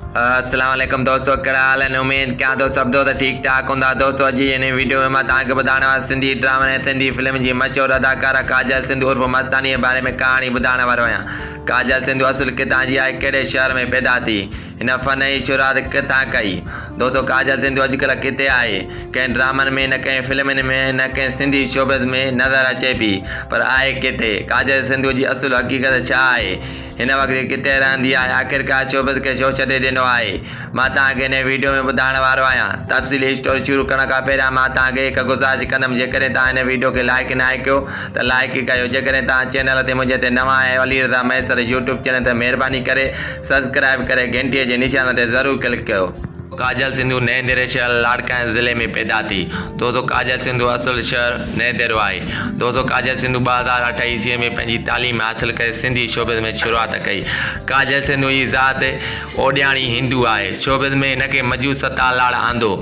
अस्सलाम वालेकुम दोस्तों, कहिड़ा हाल आहिनि? उमेद कयां थो सभु दोस्त ठीक ठाक हूंदा। दोस्तों अॼु जी हिन वीडियो में मां तव्हांखे ॿुधाइण वारो सिंधी ड्रामा ऐं सिंधी फिल्म जी मशहूरु अदाकारा काजल सिंधु उर्फ़ मस्तानी जे बारे में कहाणी ॿुधाइण वारो आहियां। काजल सिंधु असुल किथां जी आहे, कहिड़े शहर में पैदा थी, हिन फ़न जी शुरूआत किथां कई? दोस्तों काजल सिंधु अॼुकल्ह किथे आहे? कंहिं ड्रामनि में, न कंहिं फिल्मनि में, न कंहिं सिंधी शोबस में नज़र अचे पई, पर आहे किथे? काजल सिंधु जी असुल हक़ीक़त छा आहे? हिन वक़्तु किथे रहंदी आहे? आख़िरकार शोबस खे छो छॾे ॾिनो आहे? मां तव्हांखे हिन वीडियो में ॿुधाइण वारो आहियां। तफ़सीली स्टोरी शुरू करण खां पहिरियां मां तव्हांखे हिकु गुज़ारिश कंदुमि, जेकॾहिं तव्हां हिन वीडियो खे लाइक न कयो त लाइक ई कयो। जेकॾहिं तव्हां चैनल ते मुंहिंजे ते नवां आहियो, अली रज़ा मैसर यूट्यूब चैनल ते महिरबानी करे सब्सक्राइब करे घंटीअ जे निशान ते ज़रूरु क्लिक कयो। काजल सिंधु नएंदेरे शहर लाड़काने ज़िले में पैदा थी। दोस्तों काजल सिंधु असुल शहर नएंदेरो आहे। दोस्तों काजल सिंधु 2008 ईस्वी में पंहिंजी तालीम हासिल करे सिंधी शोबस में शुरूआत कई। काजल सिंधु जी ज़ात ओडियाणी हिंदू आहे। शोबस में हिनखे मजूस तालाड़ आंदो।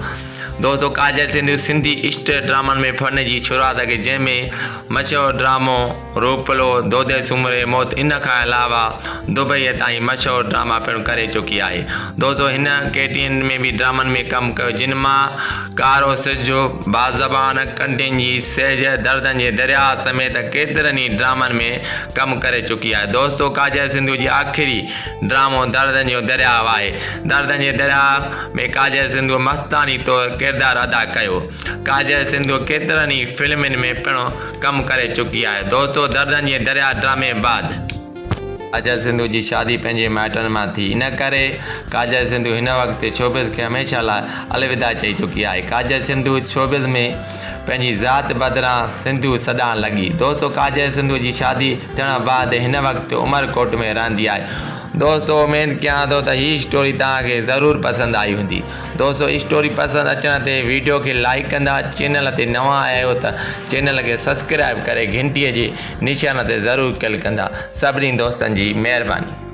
दोस्तों काजल सिंधु सिंधी इष्ट ड्रामनि में फ़न जी शुरूआत कई, जंहिंमें मशहूरु ड्रामो रोपलो, दोदे सुमरे मौत, इन खां अलावा दुबई ताईं मशहूरु ड्रामा पिणु करे चुकी आहे। दोस्तों हिन केटियुनि में भी ड्रामनि में कमु कयो, जिन मां कारो सिजो, बाज़बान, कंटिन जी सेज, दर्दनि जे दरिया समेत केतिरनि ई ड्रामनि में कमु करे चुकी आहे। दोस्तों काजल सिंधु जी आख़िरी ड्रामो दर्दनि जो दरिया आहे। दर्दनि जे दरिया में काजल सिंधु मस्तानी तौरु किरदारु अदा कयो। काजल सिंधु केतिरनि ई फिल्मनि में पिणु कमु करे चुकी आहे। दोस्तों दर्दनि जे दरिया ड्रामे बाद काजल सिंधु जी शादी पंहिंजे माइटनि मां थी। इन करे काजल सिंधु हिन वक़्तु शोबिस खे हमेशह लाइ अलविदा चई चुकी आहे। काजल सिंधु शोबिस में पंहिंजी ज़ात बदिरां सिंधु सॾाण लॻी। दोस्तों काजल सिंधु जी शादी थियण बाद हिन वक़्तु उमरकोट में रहंदी आहे। दोस्तों उमेद कयां थो त हीअ स्टोरी तव्हांखे ज़रूरु पसंदि आई हूंदी। दोस्तों स्टोरी पसंदि अचण ते वीडियो खे लाइक कंदा, चैनल ते नवां आहियो त चैनल खे सब्सक्राइब करे घंटीअ जे निशान ते ज़रूरु क्लिक कंदा। सभिनी दोस्तनि जी महिरबानी।